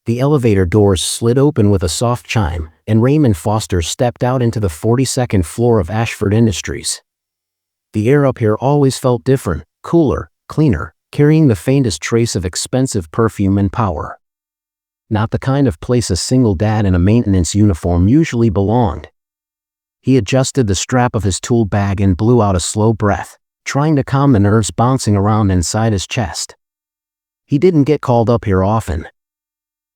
The elevator doors slid open with a soft chime, and Raymond Foster stepped out into the 42nd floor of Ashford Industries. The air up here always felt different, cooler, cleaner, carrying the faintest trace of expensive perfume and power. Not the kind of place a single dad in a maintenance uniform usually belonged. He adjusted the strap of his tool bag and blew out a slow breath, trying to calm the nerves bouncing around inside his chest. He didn't get called up here often.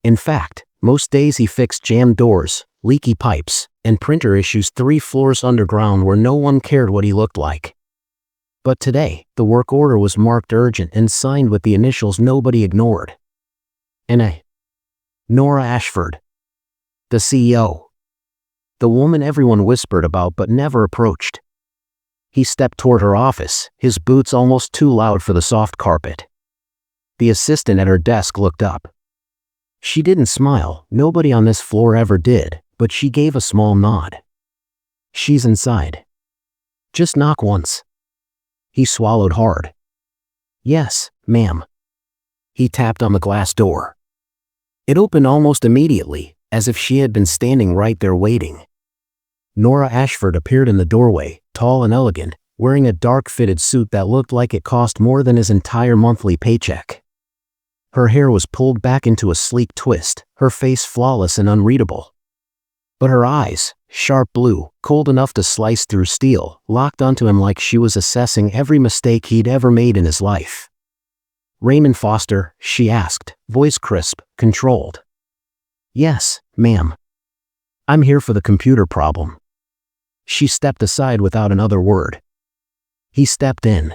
In fact, most days he fixed jammed doors, leaky pipes, and printer issues 3 floors underground where no one cared what he looked like. But today, the work order was marked urgent and signed with the initials nobody ignored. N.A. Nora Ashford. The CEO. The woman everyone whispered about but never approached. He stepped toward her office, his boots almost too loud for the soft carpet. The assistant at her desk looked up. She didn't smile, nobody on this floor ever did, but she gave a small nod. She's inside. Just knock once. He swallowed hard. Yes, ma'am. He tapped on the glass door. It opened almost immediately, as if she had been standing right there waiting. Nora Ashford appeared in the doorway, tall and elegant, wearing a dark-fitted suit that looked like it cost more than his entire monthly paycheck. Her hair was pulled back into a sleek twist, her face flawless and unreadable. But her eyes, sharp blue, cold enough to slice through steel, locked onto him like she was assessing every mistake he'd ever made in his life. Raymond Foster, she asked, voice crisp, controlled. Yes, ma'am. I'm here for the computer problem. She stepped aside without another word. He stepped in.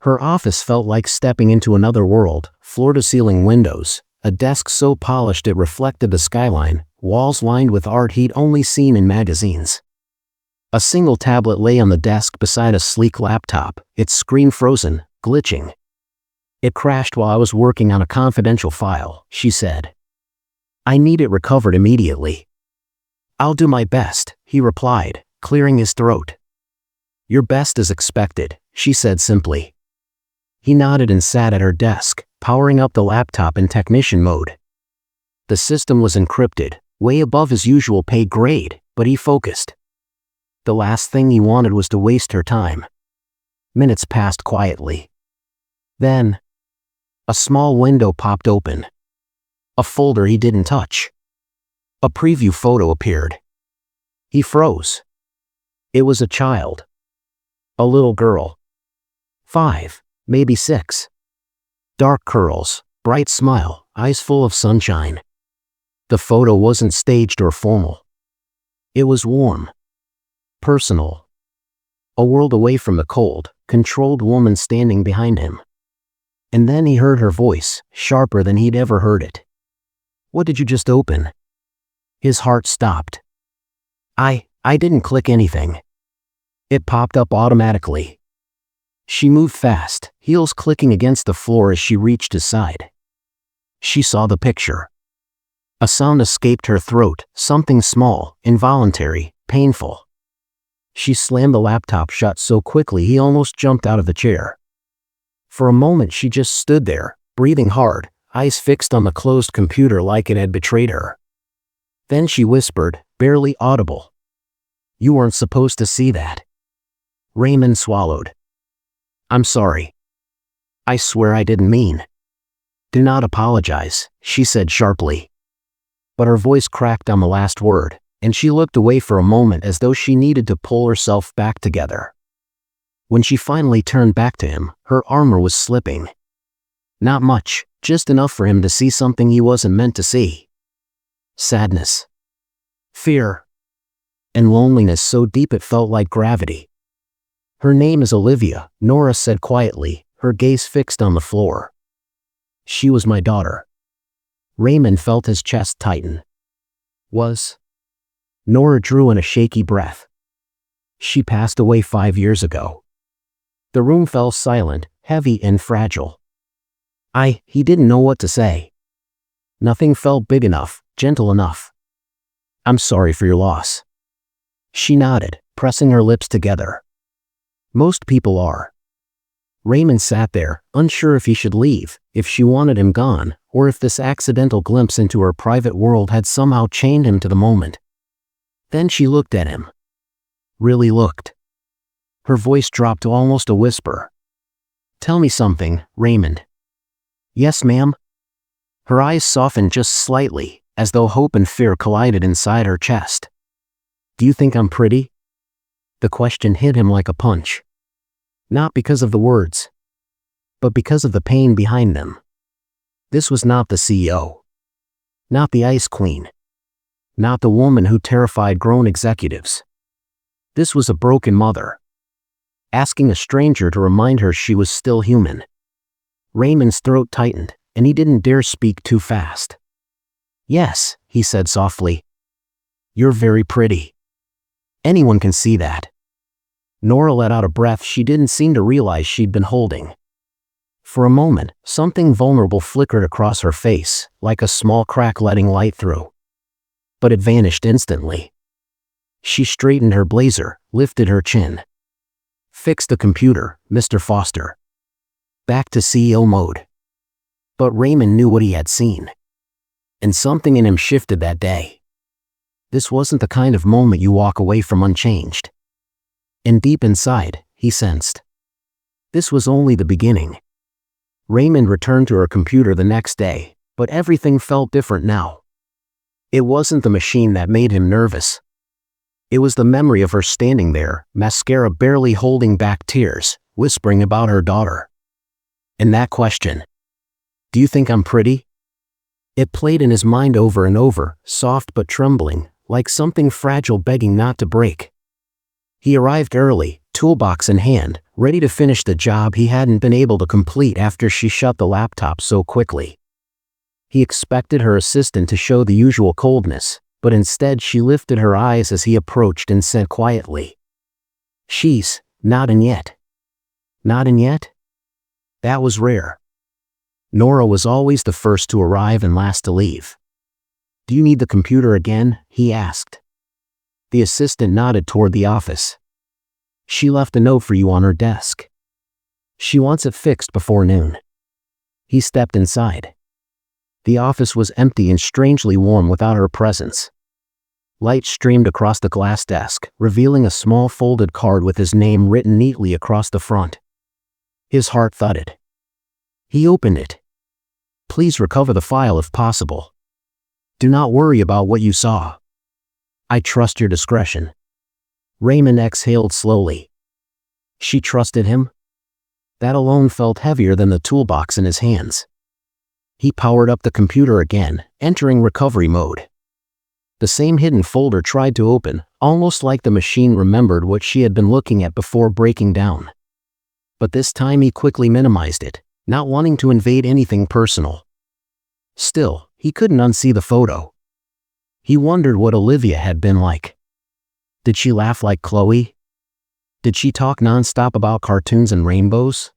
Her office felt like stepping into another world, floor-to-ceiling windows, a desk so polished it reflected the skyline, walls lined with art he'd only seen in magazines. A single tablet lay on the desk beside a sleek laptop, its screen frozen, glitching. It crashed while I was working on a confidential file, she said. I need it recovered immediately. I'll do my best, he replied, clearing his throat. Your best is expected, she said simply. He nodded and sat at her desk, powering up the laptop in technician mode. The system was encrypted, way above his usual pay grade, but he focused. The last thing he wanted was to waste her time. Minutes passed quietly. Then, a small window popped open. A folder he didn't touch. A preview photo appeared. He froze. It was a child. A little girl. 5, maybe 6. Dark curls, bright smile, eyes full of sunshine. The photo wasn't staged or formal. It was warm. Personal. A world away from the cold, controlled woman standing behind him. And then he heard her voice, sharper than he'd ever heard it. What did you just open? His heart stopped. I didn't click anything. It popped up automatically. She moved fast, heels clicking against the floor as she reached his side. She saw the picture. A sound escaped her throat, something small, involuntary, painful. She slammed the laptop shut so quickly he almost jumped out of the chair. For a moment she just stood there, breathing hard, eyes fixed on the closed computer like it had betrayed her. Then she whispered, barely audible. You weren't supposed to see that. Raymond swallowed. I'm sorry. I swear I didn't mean. Do not apologize, she said sharply. But her voice cracked on the last word, and she looked away for a moment as though she needed to pull herself back together. When she finally turned back to him, her armor was slipping. Not much, just enough for him to see something he wasn't meant to see. Sadness. Fear. And loneliness so deep it felt like gravity. Her name is Olivia, Nora said quietly, her gaze fixed on the floor. She was my daughter. Raymond felt his chest tighten. Was? Nora drew in a shaky breath. She passed away 5 years ago. The room fell silent, heavy and fragile. He didn't know what to say. Nothing felt big enough, gentle enough. I'm sorry for your loss. She nodded, pressing her lips together. Most people are. Raymond sat there, unsure if he should leave, if she wanted him gone, or if this accidental glimpse into her private world had somehow chained him to the moment. Then she looked at him. Really looked. Her voice dropped to almost a whisper. "Tell me something, Raymond." "Yes, ma'am." Her eyes softened just slightly, as though hope and fear collided inside her chest. "Do you think I'm pretty?" The question hit him like a punch. Not because of the words, but because of the pain behind them. This was not the CEO. Not the ice queen. Not the woman who terrified grown executives. This was a broken mother, asking a stranger to remind her she was still human. Raymond's throat tightened, and he didn't dare speak too fast. "Yes," he said softly. "You're very pretty. Anyone can see that." Nora let out a breath she didn't seem to realize she'd been holding. For a moment, something vulnerable flickered across her face, like a small crack letting light through. But it vanished instantly. She straightened her blazer, lifted her chin. "Fix the computer, Mr. Foster." Back to CEO mode. But Raymond knew what he had seen. And something in him shifted that day. This wasn't the kind of moment you walk away from unchanged. And deep inside, he sensed, this was only the beginning. Raymond returned to her computer the next day, but everything felt different now. It wasn't the machine that made him nervous. It was the memory of her standing there, mascara barely holding back tears, whispering about her daughter. And that question, "Do you think I'm pretty?" It played in his mind over and over, soft but trembling, like something fragile begging not to break. He arrived early, toolbox in hand, ready to finish the job he hadn't been able to complete after she shut the laptop so quickly. He expected her assistant to show the usual coldness, but instead she lifted her eyes as he approached and said quietly, "She's not in yet." Not in yet? That was rare. Nora was always the first to arrive and last to leave. "Do you need the computer again?" he asked. The assistant nodded toward the office. "She left a note for you on her desk. She wants it fixed before noon." He stepped inside. The office was empty and strangely warm without her presence. Light streamed across the glass desk, revealing a small folded card with his name written neatly across the front. His heart thudded. He opened it. "Please recover the file if possible. Do not worry about what you saw. I trust your discretion." Raymond exhaled slowly. She trusted him? That alone felt heavier than the toolbox in his hands. He powered up the computer again, entering recovery mode. The same hidden folder tried to open, almost like the machine remembered what she had been looking at before breaking down. But this time he quickly minimized it, not wanting to invade anything personal. Still, he couldn't unsee the photo. He wondered what Olivia had been like. Did she laugh like Chloe? Did she talk nonstop about cartoons and rainbows?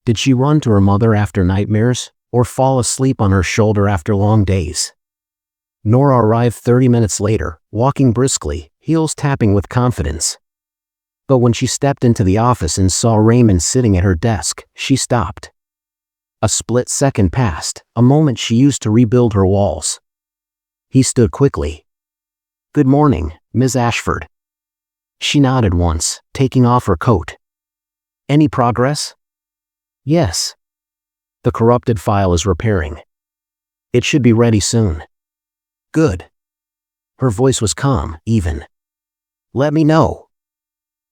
Did she run to her mother after nightmares, or fall asleep on her shoulder after long days? Nora arrived 30 minutes later, walking briskly, heels tapping with confidence. But when she stepped into the office and saw Raymond sitting at her desk, she stopped. A split second passed, a moment she used to rebuild her walls. He stood quickly. "Good morning, Ms. Ashford." She nodded once, taking off her coat. "Any progress?" "Yes. The corrupted file is repairing. It should be ready soon." "Good." Her voice was calm, even. "Let me know."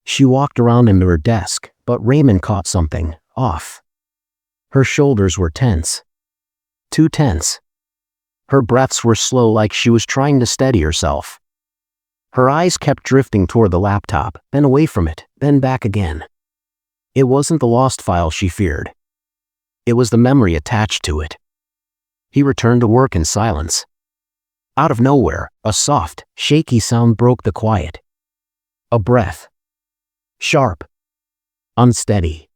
She walked around into her desk, but Raymond caught something off. Her shoulders were tense. Too tense. Her breaths were slow, like she was trying to steady herself. Her eyes kept drifting toward the laptop, then away from it, then back again. It wasn't the lost file she feared. It was the memory attached to it. He returned to work in silence. Out of nowhere, a soft, shaky sound broke the quiet. A breath. Sharp. Unsteady.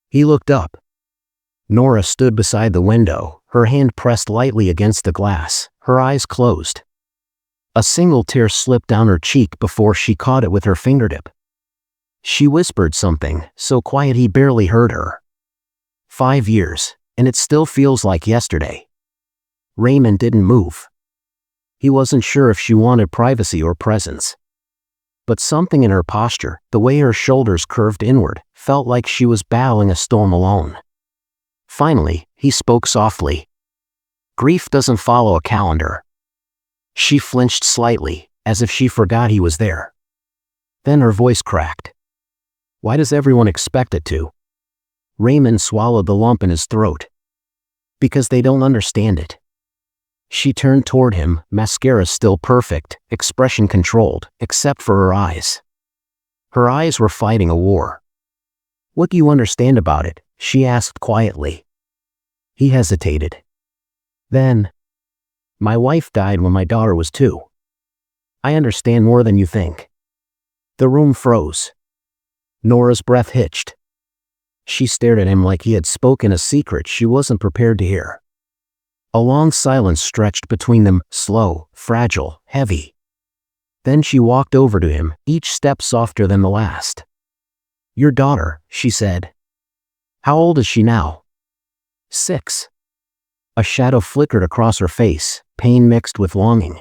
He looked up. Nora stood beside the window, her hand pressed lightly against the glass, her eyes closed. A single tear slipped down her cheek before she caught it with her fingertip. She whispered something, so quiet he barely heard her. 5 years, and it still feels like yesterday. Raymond didn't move. He wasn't sure if she wanted privacy or presence. But something in her posture, the way her shoulders curved inward, felt like she was battling a storm alone. Finally, he spoke softly. Grief doesn't follow a calendar. She flinched slightly, as if she forgot he was there. Then her voice cracked. Why does everyone expect it to? Raymond swallowed the lump in his throat. Because they don't understand it. She turned toward him, mascara still perfect, expression controlled, except for her eyes. Her eyes were fighting a war. What do you understand about it? She asked quietly. He hesitated. Then, my wife died when my daughter was 2. I understand more than you think. The room froze. Nora's breath hitched. She stared at him like he had spoken a secret she wasn't prepared to hear. A long silence stretched between them, slow, fragile, heavy. Then she walked over to him, each step softer than the last. Your daughter, she said. How old is she now? 6. A shadow flickered across her face, pain mixed with longing.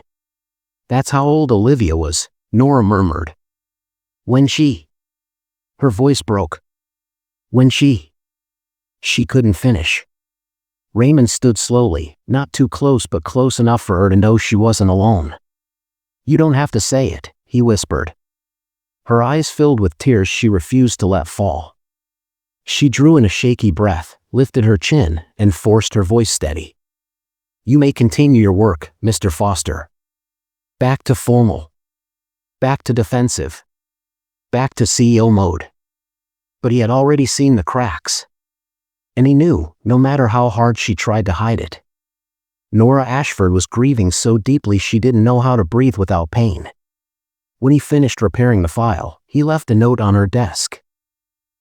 That's how old Olivia was, Nora murmured. When she... Her voice broke. When she... She couldn't finish. Raymond stood slowly, not too close but close enough for her to know she wasn't alone. You don't have to say it, he whispered. Her eyes filled with tears she refused to let fall. She drew in a shaky breath, lifted her chin, and forced her voice steady. You may continue your work, Mr. Foster. Back to formal. Back to defensive. Back to CEO mode. But he had already seen the cracks. And he knew, no matter how hard she tried to hide it. Nora Ashford was grieving so deeply she didn't know how to breathe without pain. When he finished repairing the file, he left a note on her desk.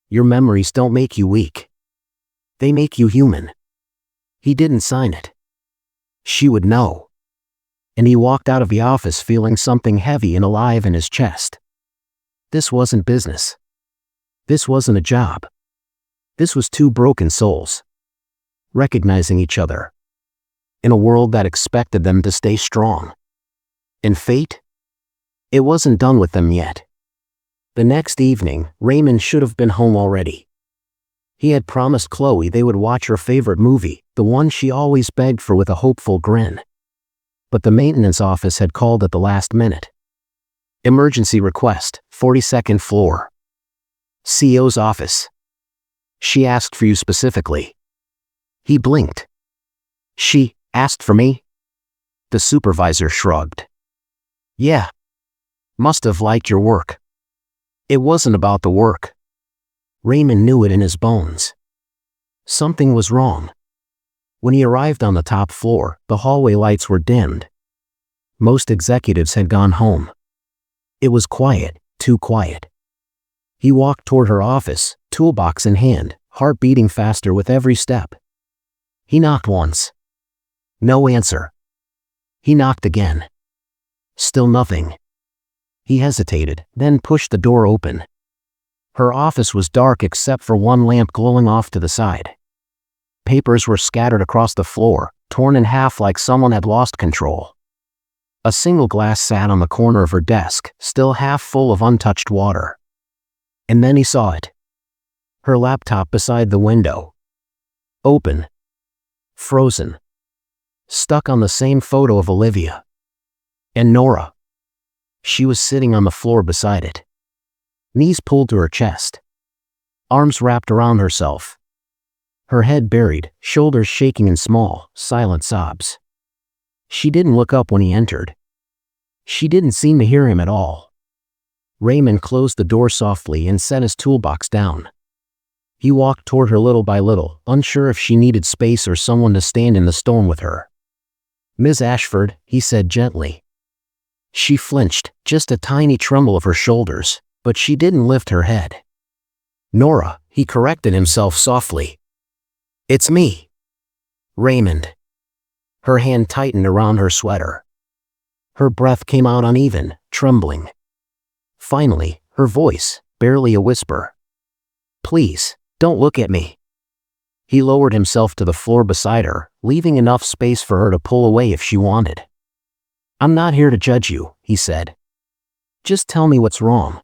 Your memories don't make you weak. They make you human. He didn't sign it. She would know. And he walked out of the office feeling something heavy and alive in his chest. This wasn't business. This wasn't a job. This was 2 broken souls. Recognizing each other. In a world that expected them to stay strong. And fate? It wasn't done with them yet. The next evening, Raymond should have been home already. He had promised Chloe they would watch her favorite movie, the one she always begged for with a hopeful grin. But the maintenance office had called at the last minute. Emergency request, 42nd floor. CEO's office. She asked for you specifically. He blinked. She asked for me? The supervisor shrugged. Yeah. Must have liked your work. It wasn't about the work. Raymond knew it in his bones. Something was wrong. When he arrived on the top floor, the hallway lights were dimmed. Most executives had gone home. It was quiet, too quiet. He walked toward her office, toolbox in hand, heart beating faster with every step. He knocked once. No answer. He knocked again. Still nothing. He hesitated, then pushed the door open. Her office was dark except for one lamp glowing off to the side. Papers were scattered across the floor, torn in half like someone had lost control. A single glass sat on the corner of her desk, still half full of untouched water. And then he saw it. Her laptop beside the window. Open. Frozen. Stuck on the same photo of Olivia. And Nora. She was sitting on the floor beside it. Knees pulled to her chest. Arms wrapped around herself. Her head buried, shoulders shaking in small, silent sobs. She didn't look up when he entered. She didn't seem to hear him at all. Raymond closed the door softly and set his toolbox down. He walked toward her little by little, unsure if she needed space or someone to stand in the storm with her. Ms. Ashford, he said gently. She flinched, just a tiny tremble of her shoulders, but she didn't lift her head. Nora, he corrected himself softly. It's me. Raymond. Her hand tightened around her sweater. Her breath came out uneven, trembling. Finally, her voice, barely a whisper. "Please, don't look at me." He lowered himself to the floor beside her, leaving enough space for her to pull away if she wanted. "I'm not here to judge you," he said. "Just tell me what's wrong."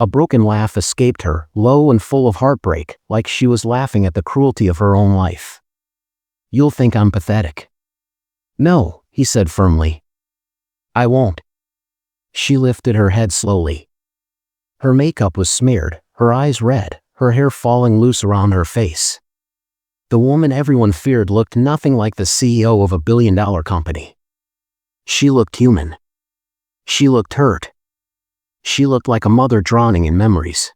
A broken laugh escaped her, low and full of heartbreak, like she was laughing at the cruelty of her own life. "You'll think I'm pathetic." "No," he said firmly. "I won't." She lifted her head slowly. Her makeup was smeared, her eyes red, her hair falling loose around her face. The woman everyone feared looked nothing like the CEO of a billion-dollar company. She looked human. She looked hurt. She looked like a mother drowning in memories.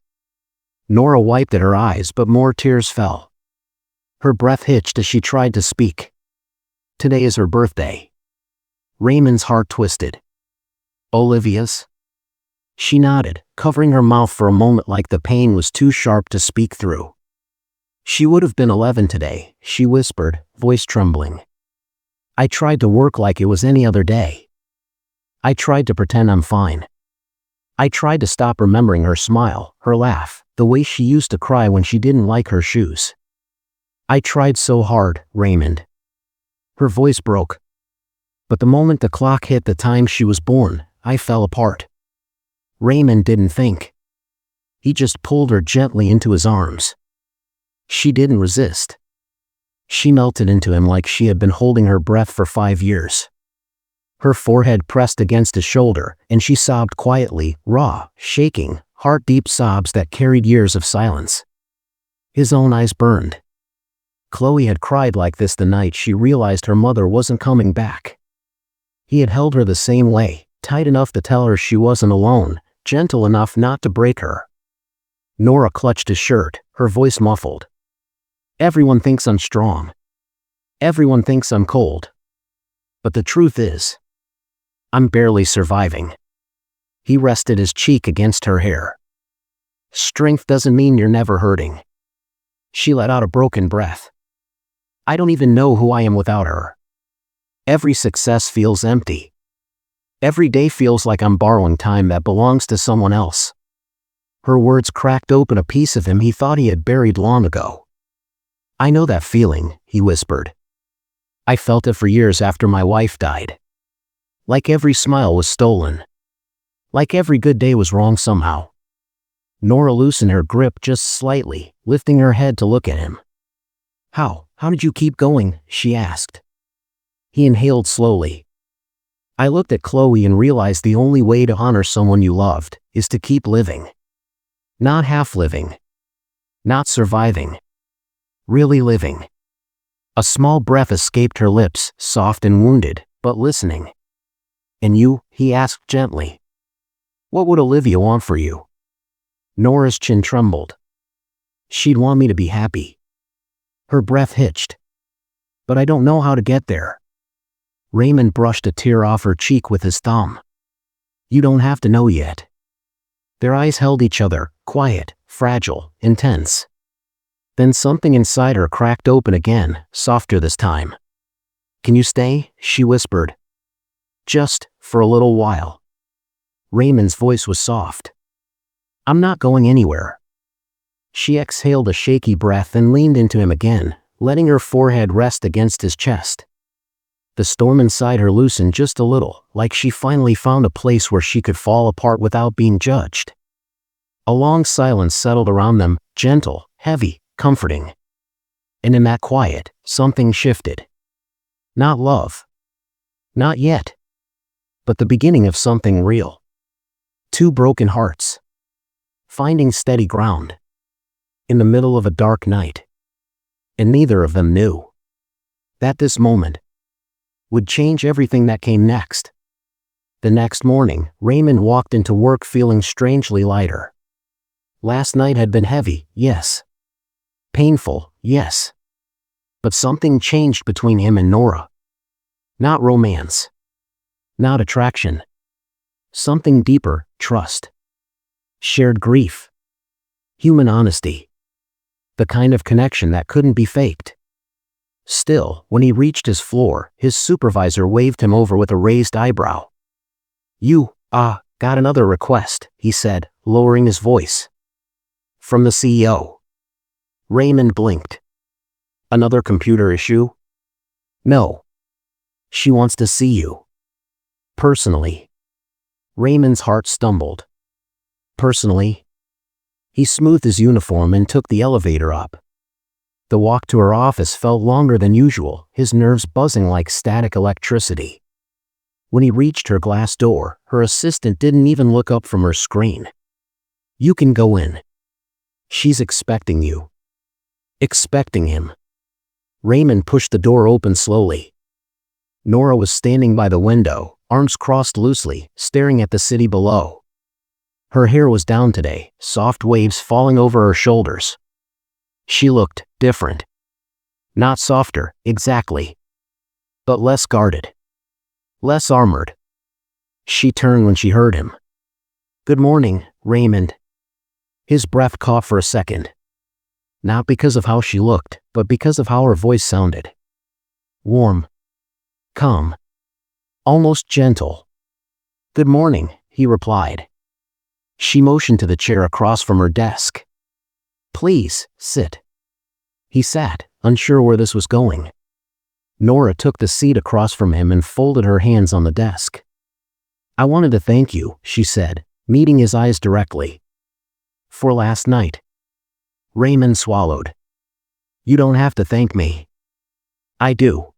Nora wiped at her eyes, but more tears fell. Her breath hitched as she tried to speak. "Today is her birthday." Raymond's heart twisted. "Olivia's?" She nodded, covering her mouth for a moment like the pain was too sharp to speak through. "She would have been 11 today," she whispered, voice trembling. "I tried to work like it was any other day. I tried to pretend I'm fine. I tried to stop remembering her smile, her laugh, the way she used to cry when she didn't like her shoes. I tried so hard, Raymond." Her voice broke. "But the moment the clock hit the time she was born, I fell apart." Raymond didn't think. He just pulled her gently into his arms. She didn't resist. She melted into him like she had been holding her breath for 5 years. Her forehead pressed against his shoulder, and she sobbed quietly, raw, shaking, heart-deep sobs that carried years of silence. His own eyes burned. Chloe had cried like this the night she realized her mother wasn't coming back. He had held her the same way, tight enough to tell her she wasn't alone, gentle enough not to break her. Nora clutched his shirt, her voice muffled. "Everyone thinks I'm strong. Everyone thinks I'm cold. But the truth is, I'm barely surviving." He rested his cheek against her hair. "Strength doesn't mean you're never hurting." She let out a broken breath. "I don't even know who I am without her. Every success feels empty. Every day feels like I'm borrowing time that belongs to someone else." Her words cracked open a piece of him he thought he had buried long ago. "I know that feeling," he whispered. "I felt it for years after my wife died. Like every smile was stolen. Like every good day was wrong somehow." Nora loosened her grip just slightly, lifting her head to look at him. How did you keep going?" she asked. He inhaled slowly. "I looked at Chloe and realized the only way to honor someone you loved is to keep living. Not half living. Not surviving. Really living." A small breath escaped her lips, soft and wounded, but listening. "And you?" he asked gently. "What would Olivia want for you?" Nora's chin trembled. "She'd want me to be happy." Her breath hitched. "But I don't know how to get there." Raymond brushed a tear off her cheek with his thumb. "You don't have to know yet." Their eyes held each other, quiet, fragile, intense. Then something inside her cracked open again, softer this time. "Can you stay?" she whispered. "Just for a little while." Raymond's voice was soft. "I'm not going anywhere." She exhaled a shaky breath and leaned into him again, letting her forehead rest against his chest. The storm inside her loosened just a little, like she finally found a place where she could fall apart without being judged. A long silence settled around them, gentle, heavy, comforting. And in that quiet, something shifted. Not love. Not yet. But the beginning of something real. Two broken hearts. Finding steady ground. In the middle of a dark night. And neither of them knew that this moment would change everything that came next. The next morning, Raymond walked into work feeling strangely lighter. Last night had been heavy, yes. Painful, yes. But something changed between him and Nora. Not romance. Not attraction. Something deeper, trust. Shared grief. Human honesty. The kind of connection that couldn't be faked. Still, when he reached his floor, his supervisor waved him over with a raised eyebrow. Got another request, he said, lowering his voice. From the CEO. Raymond blinked. Another computer issue? No. She wants to see you. Personally. Raymond's heart stumbled. Personally? He smoothed his uniform and took the elevator up. The walk to her office felt longer than usual, his nerves buzzing like static electricity. When he reached her glass door, her assistant didn't even look up from her screen. You can go in. She's expecting you. Expecting him. Raymond pushed the door open slowly. Nora was standing by the window, arms crossed loosely, staring at the city below. Her hair was down today, soft waves falling over her shoulders. She looked different. Not softer, exactly. But less guarded. Less armored. She turned when she heard him. Good morning, Raymond. His breath caught for a second. Not because of how she looked, but because of how her voice sounded. Warm. Calm. Almost gentle. Good morning, he replied. She motioned to the chair across from her desk. Please, sit. He sat, unsure where this was going. Nora took the seat across from him and folded her hands on the desk. I wanted to thank you, she said, meeting his eyes directly. For last night. Raymond swallowed. You don't have to thank me. I do.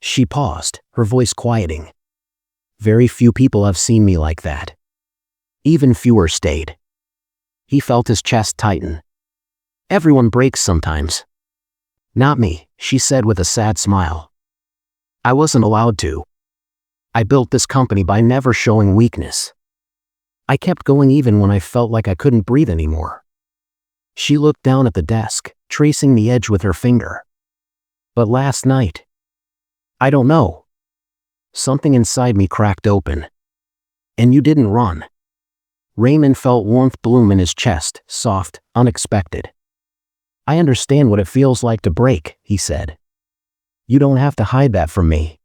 She paused, her voice quieting. Very few people have seen me like that. Even fewer stayed. He felt his chest tighten. Everyone breaks sometimes. Not me, she said with a sad smile. I wasn't allowed to. I built this company by never showing weakness. I kept going even when I felt like I couldn't breathe anymore. She looked down at the desk, tracing the edge with her finger. But last night, I don't know. Something inside me cracked open. And you didn't run. Raymond felt warmth bloom in his chest, soft, unexpected. I understand what it feels like to break, he said. You don't have to hide that from me.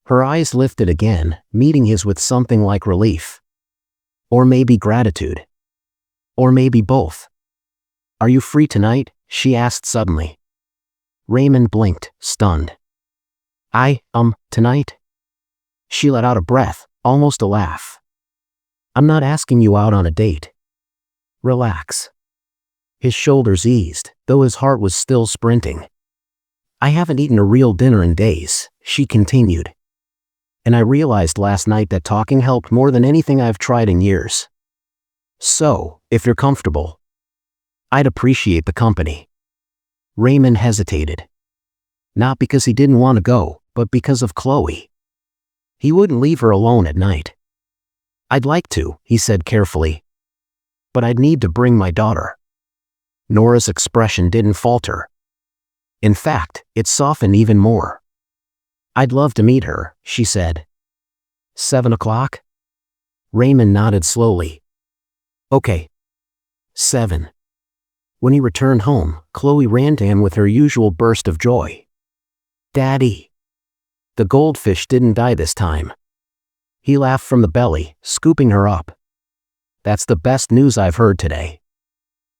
Her eyes lifted again, meeting his with something like relief. Or maybe gratitude. Or maybe both. Are you free tonight? She asked suddenly. Raymond blinked, stunned. Tonight? She let out a breath, almost a laugh. I'm not asking you out on a date. Relax. His shoulders eased, though his heart was still sprinting. I haven't eaten a real dinner in days, she continued. And I realized last night that talking helped more than anything I've tried in years. So, if you're comfortable, I'd appreciate the company. Raymond hesitated. Not because he didn't want to go, but because of Chloe. He wouldn't leave her alone at night. I'd like to, he said carefully. But I'd need to bring my daughter. Nora's expression didn't falter. In fact, it softened even more. I'd love to meet her, she said. 7 o'clock? Raymond nodded slowly. Okay. 7. When he returned home, Chloe ran to him with her usual burst of joy. Daddy. The goldfish didn't die this time. He laughed from the belly, scooping her up. That's the best news I've heard today.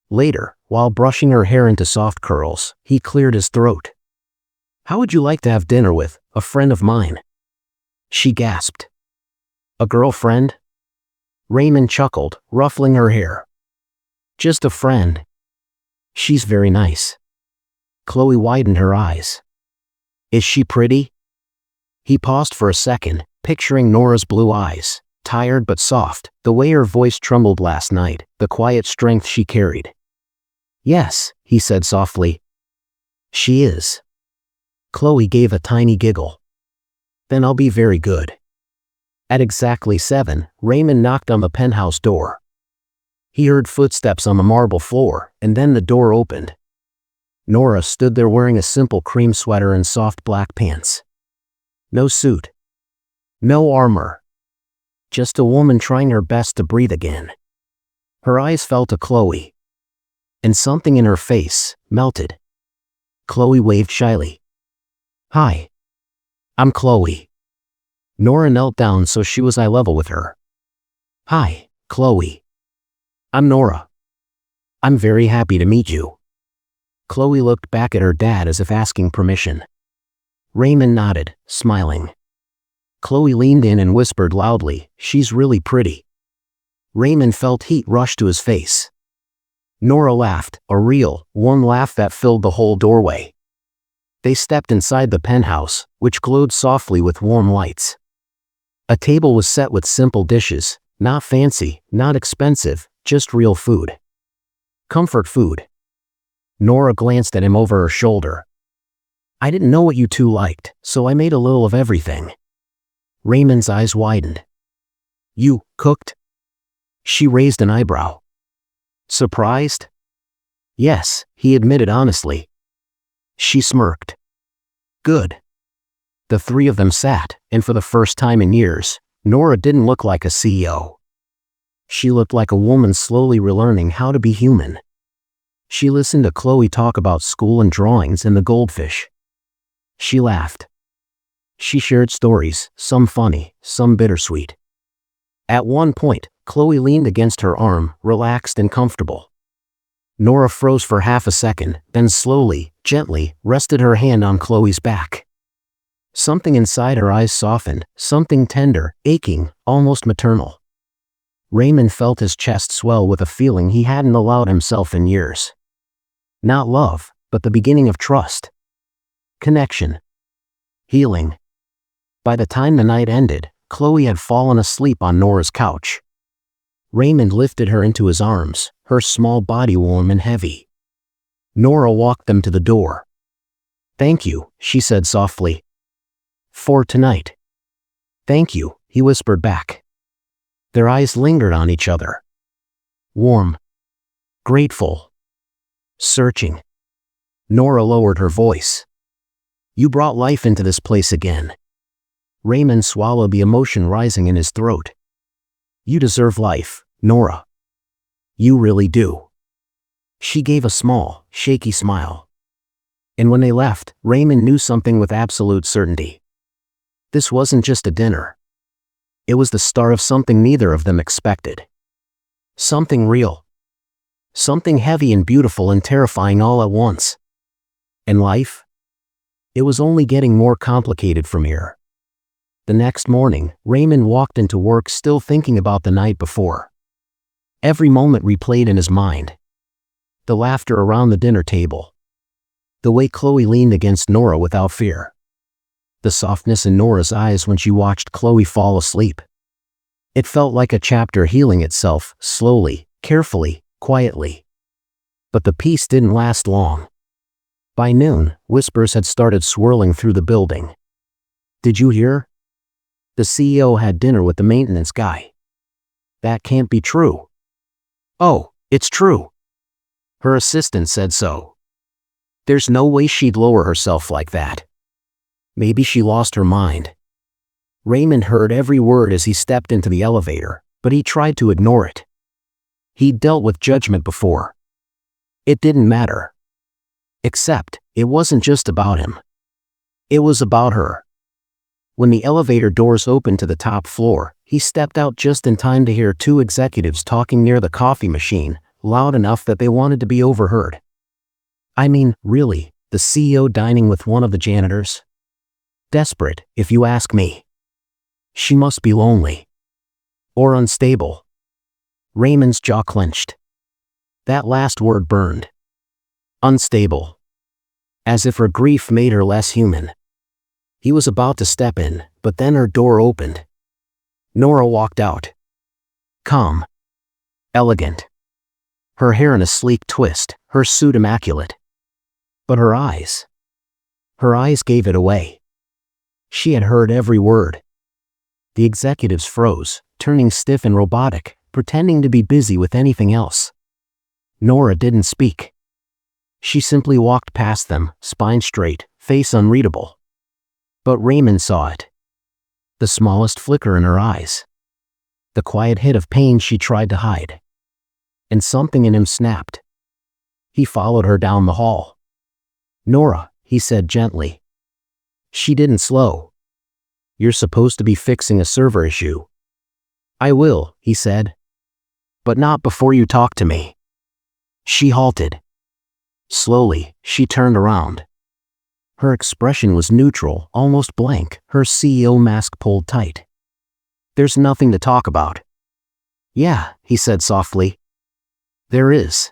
Later, while brushing her hair into soft curls, he cleared his throat. How would you like to have dinner with a friend of mine? She gasped. A girlfriend? Raymond chuckled, ruffling her hair. Just a friend. She's very nice. Chloe widened her eyes. Is she pretty? He paused for a second, picturing Nora's blue eyes, tired but soft, the way her voice trembled last night, the quiet strength she carried. Yes, he said softly. She is. Chloe gave a tiny giggle. Then I'll be very good. At exactly 7, Raymond knocked on the penthouse door. He heard footsteps on the marble floor, and then the door opened. Nora stood there wearing a simple cream sweater and soft black pants. No suit. No armor. Just a woman trying her best to breathe again. Her eyes fell to Chloe. And something in her face melted. Chloe waved shyly. Hi. I'm Chloe. Nora knelt down so she was eye level with her. "Hi, Chloe. I'm Nora. I'm very happy to meet you." Chloe looked back at her dad as if asking permission. Raymond nodded, smiling. Chloe leaned in and whispered loudly, "She's really pretty." Raymond felt heat rush to his face. Nora laughed, a real, warm laugh that filled the whole doorway. They stepped inside the penthouse, which glowed softly with warm lights. A table was set with simple dishes, not fancy, not expensive, just real food. Comfort food. Nora glanced at him over her shoulder. "I didn't know what you two liked, so I made a little of everything." Raymond's eyes widened. "You cooked?" She raised an eyebrow. "Surprised?" "Yes," he admitted honestly. She smirked. "Good." The three of them sat, and for the first time in years, Nora didn't look like a CEO. She looked like a woman slowly relearning how to be human. She listened to Chloe talk about school and drawings and the goldfish. She laughed. She shared stories, some funny, some bittersweet. At one point, Chloe leaned against her arm, relaxed and comfortable. Nora froze for half a second, then slowly, gently, rested her hand on Chloe's back. Something inside her eyes softened, something tender, aching, almost maternal. Raymond felt his chest swell with a feeling he hadn't allowed himself in years. Not love, but the beginning of trust. Connection. Healing. By the time the night ended, Chloe had fallen asleep on Nora's couch. Raymond lifted her into his arms, her small body warm and heavy. Nora walked them to the door. "Thank you," she said softly. "For tonight." "Thank you," he whispered back. Their eyes lingered on each other. Warm. Grateful. Searching. Nora lowered her voice. "You brought life into this place again." Raymond swallowed the emotion rising in his throat. "You deserve life, Nora. You really do." She gave a small, shaky smile. And when they left, Raymond knew something with absolute certainty. This wasn't just a dinner. It was the start of something neither of them expected. Something real. Something heavy and beautiful and terrifying all at once. And life? It was only getting more complicated from here. The next morning, Raymond walked into work still thinking about the night before. Every moment replayed in his mind. The laughter around the dinner table. The way Chloe leaned against Nora without fear. The softness in Nora's eyes when she watched Chloe fall asleep. It felt like a chapter healing itself, slowly, carefully, quietly. But the peace didn't last long. By noon, whispers had started swirling through the building. "Did you hear? The CEO had dinner with the maintenance guy." "That can't be true." "Oh, it's true. Her assistant said so. There's no way she'd lower herself like that. Maybe she lost her mind." Raymond heard every word as he stepped into the elevator, but he tried to ignore it. He'd dealt with judgment before. It didn't matter. Except, it wasn't just about him. It was about her. When the elevator doors opened to the top floor, he stepped out just in time to hear two executives talking near the coffee machine, loud enough that they wanted to be overheard. I mean, really, the CEO dining with one of the janitors? Desperate, if you ask me. She must be lonely. Or unstable. Raymond's jaw clenched. That last word burned. Unstable. As if her grief made her less human. He was about to step in, but then her door opened. Nora walked out. Calm. Elegant. Her hair in a sleek twist, her suit immaculate. But her eyes. Her eyes gave it away. She had heard every word. The executives froze, turning stiff and robotic, pretending to be busy with anything else. Nora didn't speak. She simply walked past them, spine straight, face unreadable. But Raymond saw it. The smallest flicker in her eyes. The quiet hit of pain she tried to hide. And something in him snapped. He followed her down the hall. "Nora," he said gently. She didn't slow. "You're supposed to be fixing a server issue." I will, he said. But not before you talk to me. She halted. Slowly, she turned around. Her expression was neutral, almost blank, her CEO mask pulled tight. There's nothing to talk about. Yeah, he said softly. There is.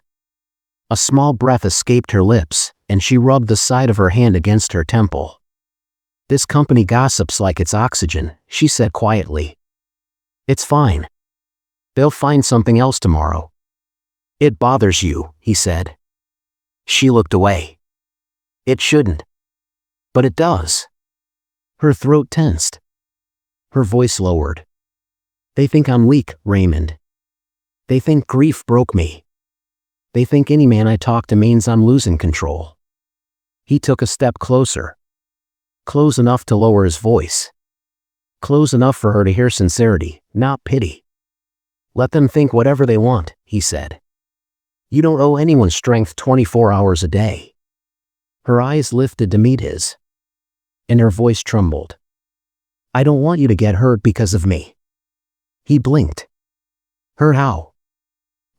A small breath escaped her lips, and she rubbed the side of her hand against her temple. This company gossips like it's oxygen, she said quietly. It's fine. They'll find something else tomorrow. It bothers you, he said. She looked away. It shouldn't. But it does. Her throat tensed. Her voice lowered. They think I'm weak, Raymond. They think grief broke me. They think any man I talk to means I'm losing control. He took a step closer. Close enough to lower his voice. Close enough for her to hear sincerity, not pity. Let them think whatever they want, he said. You don't owe anyone strength 24 hours a day. Her eyes lifted to meet his. And her voice trembled. I don't want you to get hurt because of me. He blinked. Hurt how?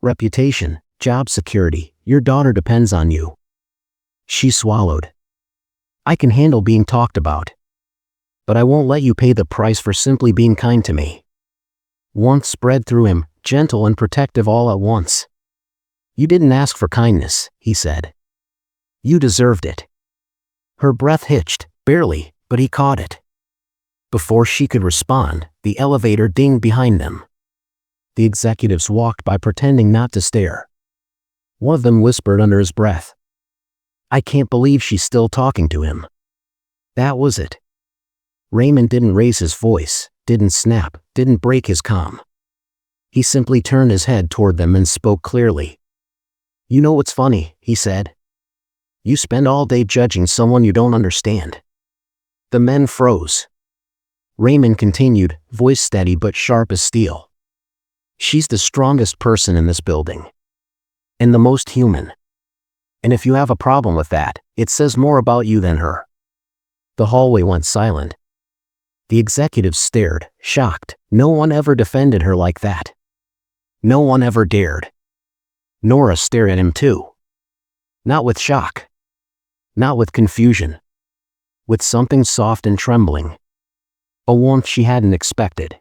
Reputation, job security, your daughter depends on you. She swallowed. I can handle being talked about. But I won't let you pay the price for simply being kind to me. Warmth spread through him, gentle and protective all at once. You didn't ask for kindness, he said. You deserved it. Her breath hitched, barely, but he caught it. Before she could respond, the elevator dinged behind them. The executives walked by pretending not to stare. One of them whispered under his breath. I can't believe she's still talking to him. That was it. Raymond didn't raise his voice, didn't snap, didn't break his calm. He simply turned his head toward them and spoke clearly. You know what's funny, he said. You spend all day judging someone you don't understand. The men froze. Raymond continued, voice steady but sharp as steel. She's the strongest person in this building. And the most human. And if you have a problem with that, it says more about you than her. The hallway went silent. The executives stared, shocked. No one ever defended her like that. No one ever dared. Nora stared at him too. Not with shock. Not with confusion. With something soft and trembling. A warmth she hadn't expected.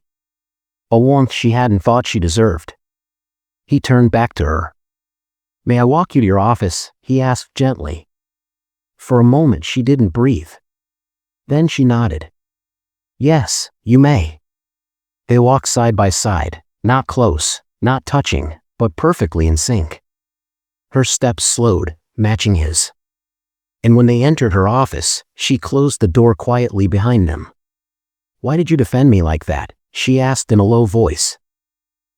A warmth she hadn't thought she deserved. He turned back to her. May I walk you to your office? He asked gently. For a moment she didn't breathe. Then she nodded. Yes, you may. They walked side by side, not close, not touching, but perfectly in sync. Her steps slowed, matching his. And when they entered her office, she closed the door quietly behind them. Why did you defend me like that? She asked in a low voice.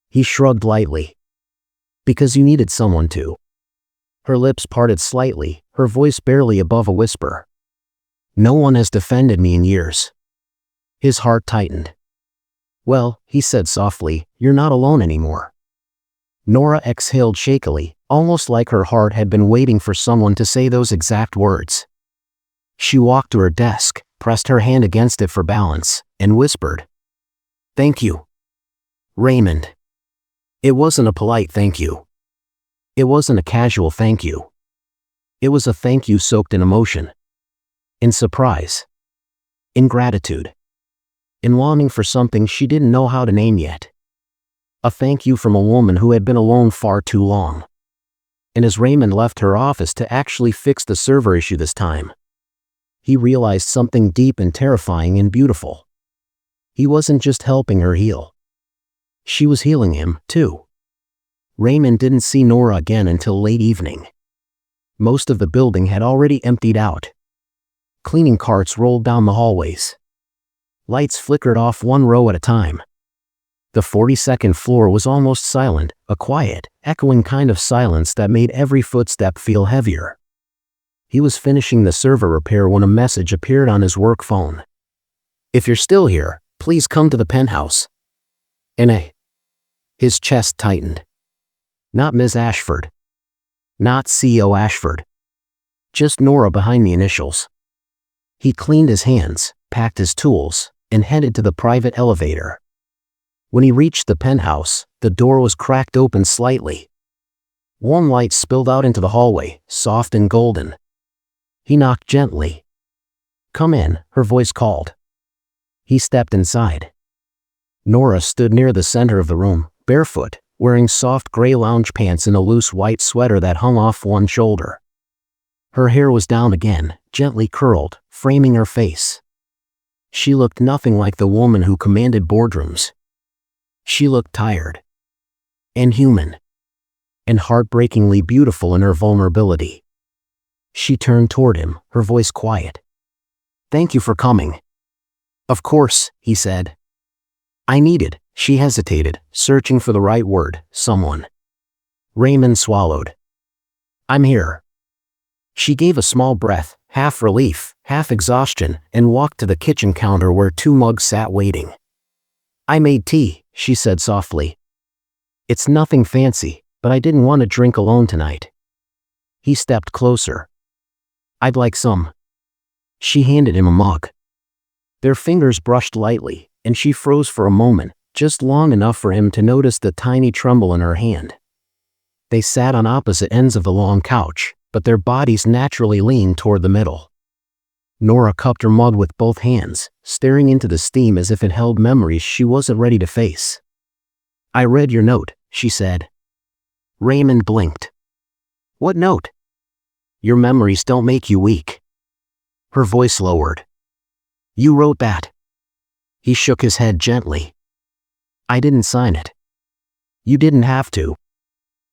He shrugged lightly. Because you needed someone to. Her lips parted slightly, her voice barely above a whisper. No one has defended me in years. His heart tightened. Well, he said softly, you're not alone anymore. Nora exhaled shakily, almost like her heart had been waiting for someone to say those exact words. She walked to her desk, pressed her hand against it for balance, and whispered. Thank you. Raymond. It wasn't a polite thank you. It wasn't a casual thank you. It was a thank you soaked in emotion. In surprise. In gratitude. In longing for something she didn't know how to name yet. A thank you from a woman who had been alone far too long. And as Raymond left her office to actually fix the server issue this time, he realized something deep and terrifying and beautiful. He wasn't just helping her heal. She was healing him, too. Raymond didn't see Nora again until late evening. Most of the building had already emptied out. Cleaning carts rolled down the hallways. Lights flickered off one row at a time. The 42nd floor was almost silent, a quiet, echoing kind of silence that made every footstep feel heavier. He was finishing the server repair when a message appeared on his work phone. If you're still here, please come to the penthouse. His chest tightened. Not Ms. Ashford. Not CEO Ashford. Just Nora behind the initials. He cleaned his hands, packed his tools, and headed to the private elevator. When he reached the penthouse, the door was cracked open slightly. Warm light spilled out into the hallway, soft and golden. He knocked gently. "Come in," her voice called. He stepped inside. Nora stood near the center of the room, barefoot, wearing soft gray lounge pants and a loose white sweater that hung off one shoulder. Her hair was down again, gently curled, framing her face. She looked nothing like the woman who commanded boardrooms. She looked tired. And human. And heartbreakingly beautiful in her vulnerability. She turned toward him, her voice quiet. "Thank you for coming." "Of course," he said. "I needed," she hesitated, searching for the right word, "someone." Raymond swallowed. "I'm here." She gave a small breath, half relief, half exhaustion, and walked to the kitchen counter where 2 mugs sat waiting. "I made tea," she said softly. "It's nothing fancy, but I didn't want to drink alone tonight." He stepped closer. "I'd like some." She handed him a mug. Their fingers brushed lightly, and she froze for a moment, just long enough for him to notice the tiny tremble in her hand. They sat on opposite ends of the long couch, but their bodies naturally leaned toward the middle. Nora cupped her mug with both hands, staring into the steam as if it held memories she wasn't ready to face. "I read your note," she said. Raymond blinked. "What note?" "Your memories don't make you weak." Her voice lowered. "You wrote that." He shook his head gently. "I didn't sign it." "You didn't have to."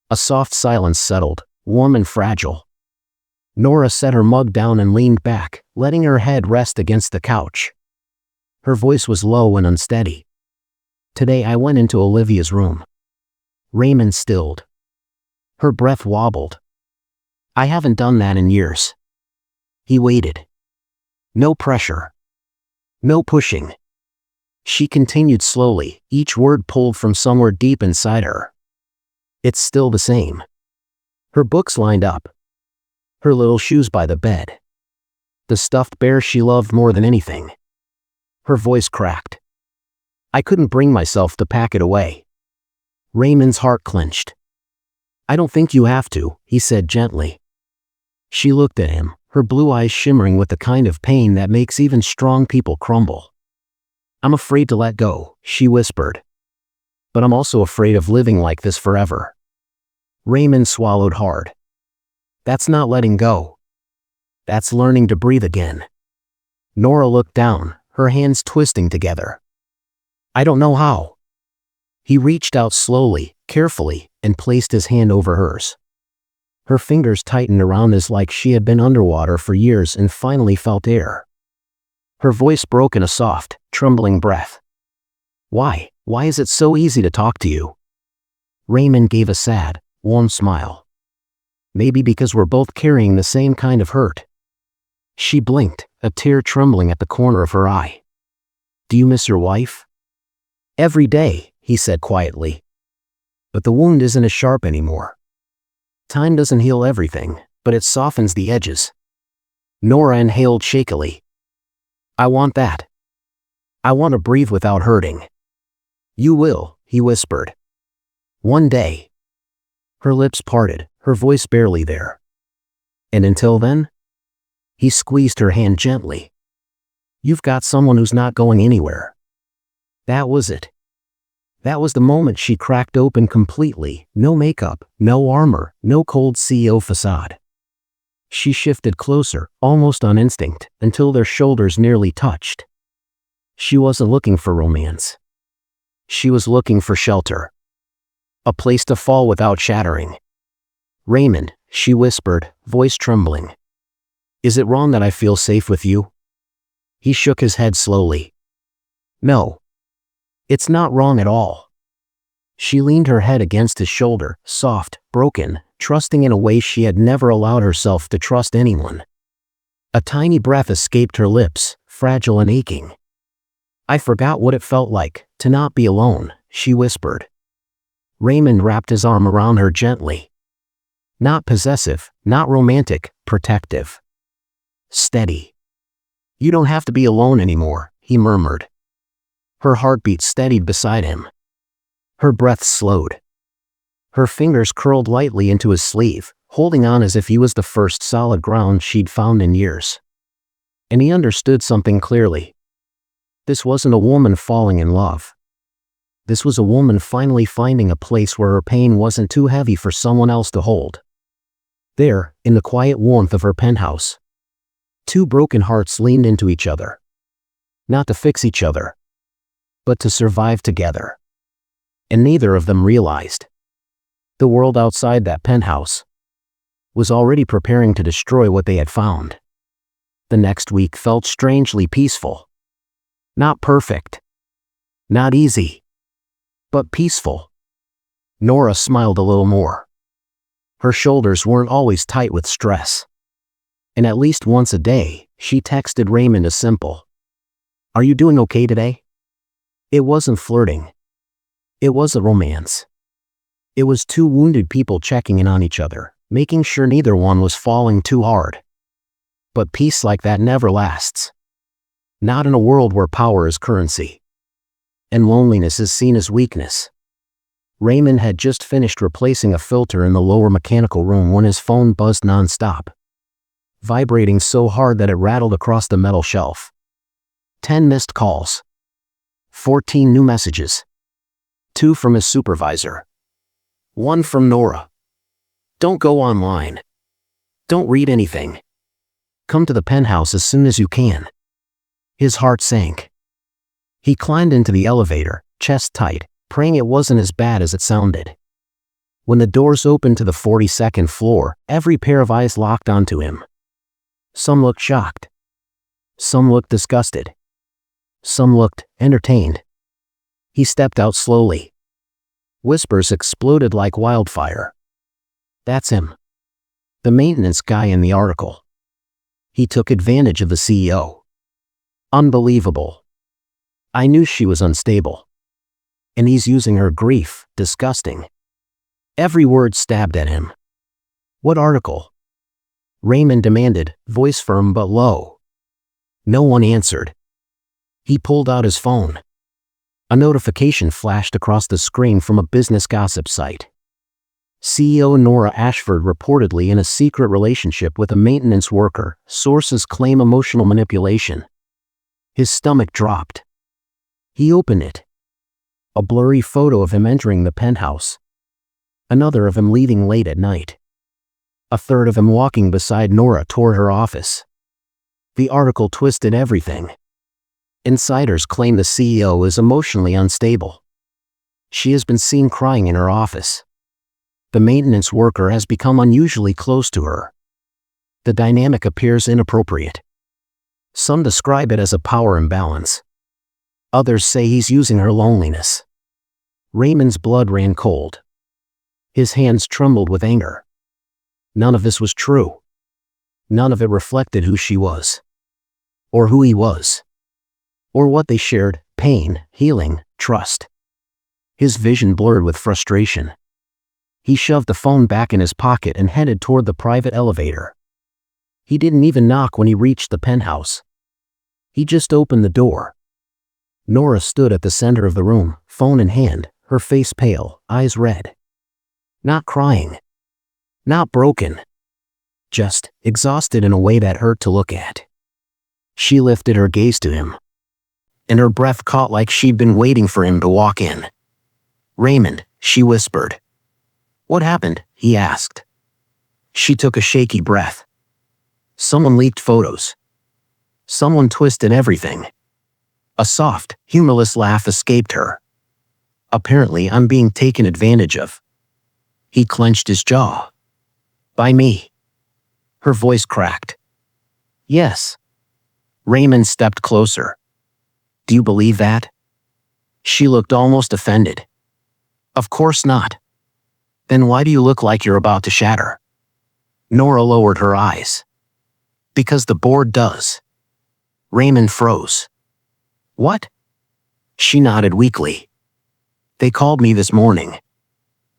A soft silence settled, warm and fragile. Nora set her mug down and leaned back, letting her head rest against the couch. Her voice was low and unsteady. "Today I went into Olivia's room." Raymond stilled. Her breath wobbled. "I haven't done that in years." He waited. No pressure. No pushing. She continued slowly, each word pulled from somewhere deep inside her. "It's still the same." Her books lined up. Her little shoes by the bed. The stuffed bear she loved more than anything. Her voice cracked. "I couldn't bring myself to pack it away." Raymond's heart clenched. "I don't think you have to," he said gently. She looked at him, her blue eyes shimmering with the kind of pain that makes even strong people crumble. "I'm afraid to let go," she whispered. "But I'm also afraid of living like this forever." Raymond swallowed hard. "That's not letting go. That's learning to breathe again." Nora looked down, her hands twisting together. "I don't know how." He reached out slowly, carefully, and placed his hand over hers. Her fingers tightened around his like she had been underwater for years and finally felt air. Her voice broke in a soft, trembling breath. Why is it so easy to talk to you?" Raymond gave a sad, warm smile. "Maybe because we're both carrying the same kind of hurt." She blinked, a tear trembling at the corner of her eye. "Do you miss your wife?" "Every day," he said quietly. "But the wound isn't as sharp anymore. Time doesn't heal everything, but it softens the edges." Nora inhaled shakily. "I want that. I want to breathe without hurting." "You will," he whispered. "One day." Her lips parted, her voice barely there. "And until then?" He squeezed her hand gently. "You've got someone who's not going anywhere." That was it. That was the moment she cracked open completely, no makeup, no armor, no cold CEO facade. She shifted closer, almost on instinct, until their shoulders nearly touched. She wasn't looking for romance. She was looking for shelter. A place to fall without shattering. "Raymond," she whispered, voice trembling. "Is it wrong that I feel safe with you?" He shook his head slowly. "No. It's not wrong at all." She leaned her head against his shoulder, soft, broken, trusting in a way she had never allowed herself to trust anyone. A tiny breath escaped her lips, fragile and aching. "I forgot what it felt like to not be alone," she whispered. Raymond wrapped his arm around her gently. Not possessive, not romantic, protective. Steady. "You don't have to be alone anymore," he murmured. Her heartbeat steadied beside him. Her breath slowed. Her fingers curled lightly into his sleeve, holding on as if he was the first solid ground she'd found in years. And he understood something clearly. This wasn't a woman falling in love. This was a woman finally finding a place where her pain wasn't too heavy for someone else to hold. There, in the quiet warmth of her penthouse, two broken hearts leaned into each other. Not to fix each other, but to survive together. And neither of them realized the world outside that penthouse was already preparing to destroy what they had found. The next week felt strangely peaceful. Not perfect. Not easy. But peaceful. Nora smiled a little more. Her shoulders weren't always tight with stress. And at least once a day, she texted Raymond a simple, "Are you doing okay today?" It wasn't flirting. It was a romance. It was two wounded people checking in on each other, making sure neither one was falling too hard. But peace like that never lasts. Not in a world where power is currency. And loneliness is seen as weakness. Raymond had just finished replacing a filter in the lower mechanical room when his phone buzzed nonstop, vibrating so hard that it rattled across the metal shelf. 10 missed calls. 14 new messages. 2 from his supervisor. 1 from Nora. "Don't go online. Don't read anything. Come to the penthouse as soon as you can." His heart sank. He climbed into the elevator, chest tight, praying it wasn't as bad as it sounded. When the doors opened to the 42nd floor, every pair of eyes locked onto him. Some looked shocked. Some looked disgusted. Some looked entertained. He stepped out slowly. Whispers exploded like wildfire. "That's him. The maintenance guy in the article. He took advantage of the CEO. Unbelievable. I knew she was unstable. And he's using her grief. Disgusting." Every word stabbed at him. "What article?" Raymond demanded, voice firm but low. No one answered. He pulled out his phone. A notification flashed across the screen from a business gossip site. CEO Nora Ashford reportedly in a secret relationship with a maintenance worker, sources claim emotional manipulation. His stomach dropped. He opened it. A blurry photo of him entering the penthouse. Another of him leaving late at night. A third of him walking beside Nora toward her office. The article twisted everything. Insiders claim the CEO is emotionally unstable. She has been seen crying in her office. The maintenance worker has become unusually close to her. The dynamic appears inappropriate. Some describe it as a power imbalance. Others say he's using her loneliness. Raymond's blood ran cold. His hands trembled with anger. None of this was true. None of it reflected who she was. Or who he was. Or what they shared: pain, healing, trust. His vision blurred with frustration. He shoved the phone back in his pocket and headed toward the private elevator. He didn't even knock when he reached the penthouse. He just opened the door. Nora stood at the center of the room, phone in hand, her face pale, eyes red. Not crying. Not broken. Just exhausted in a way that hurt to look at. She lifted her gaze to him. And her breath caught like she'd been waiting for him to walk in. "Raymond," she whispered. "What happened?" he asked. She took a shaky breath. Someone leaked photos. Someone twisted everything. A soft, humorless laugh escaped her. "Apparently I'm being taken advantage of." He clenched his jaw. "By me?" Her voice cracked. "Yes." Raymond stepped closer. "Do you believe that?" She looked almost offended. "Of course not." "Then why do you look like you're about to shatter?" Nora lowered her eyes. "Because the board does." Raymond froze. "What?" She nodded weakly. "They called me this morning.